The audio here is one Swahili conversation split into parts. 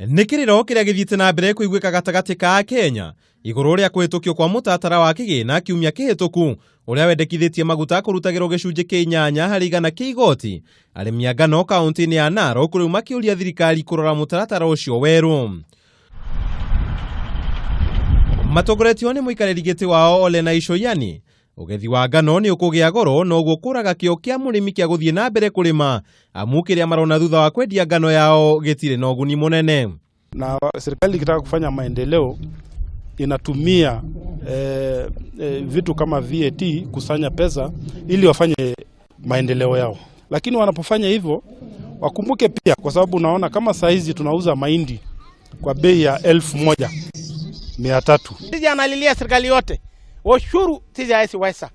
Nikiriro kiria githiite na mbere kuiguika gatagati ka Kenya iguru ria kuhitukio kwa mutatara wa kigina kiumia kihituku uria wendekithitie maguta kurutagirwo gicunji kia 8 hari igana kia igoti arimi a ngano kaunti-ini ya Narok riu makiuria thirikari kurora mutaratara ucio weru. Matongoretio ni muikariri giti wao Ole Naishoyani ugethi wa ngano ni ukugia goro no gukuraga kio kia murimi kia guthie na mbere kurima amu kiria marona thutha wa kwendia ngano yao gitire na uguni munene. Na serikali ikitaka kufanya maendeleo inatumia vitu kama VAT kusanya pesa ili wafanye maendeleo yao. Lakini wanapofanya hivyo wakumbuke pia, kwa sababu unaona kama saizi tunauza mahindi kwa bei ya 1,300. Sisi analilia serikali yote ushuru sisi haisiweza.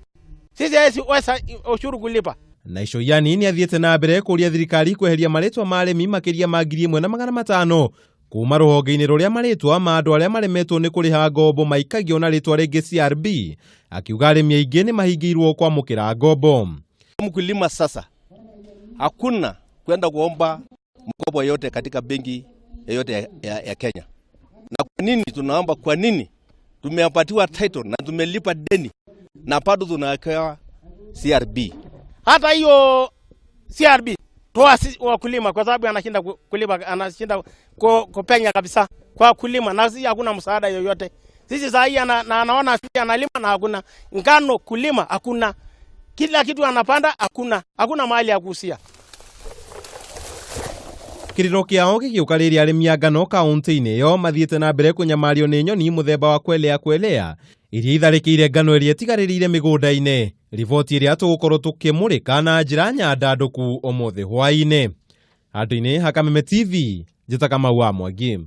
Sisi haisiweza ushuru kulipa. Naishoyani ni athiete na mbere kuria thirikari kweheria maritwa ma arimi makiria ma 1,500 kuma ruhonge-ini ruria maritwa ma andu aria maremetwo ni kuriha ngombo maikagio na ritwa ringi CRB, akiuga arimi aingi ni mahingirwo kwamukira ngombo. Mkulima sasa hakuna kwenda kuomba mkopo yote katika benki yote ya Kenya. Na kwa nini tunaomba? Kwa nini tumepatiwa title na tumelipa deni na bado tunawekewa CRB? Hata hiyo CRB toa wakulima, kwa sababu anashinda kulipa, anashinda kupenya kabisa kwa kulima, na sisi hakuna msaada yoyote. Sisi saa hii anaona sisi analima na hakuna ngano kulima, hakuna kila kitu anapanda, hakuna mahali ya kuusia. Kiriro kiao gigiukariria arimi a ngano kaunti-ini yo mathiete na mbere kunyamario ni nyoni muthemba wa kwelea iria itharikire ngano iria tigaririre migunda-ini. Riboti iria tugukorwo tukimurika na njira nyandanduku umuthi hwaini. Handu-ini ha Kameme TV, njitaga Kamau wa Mwangi.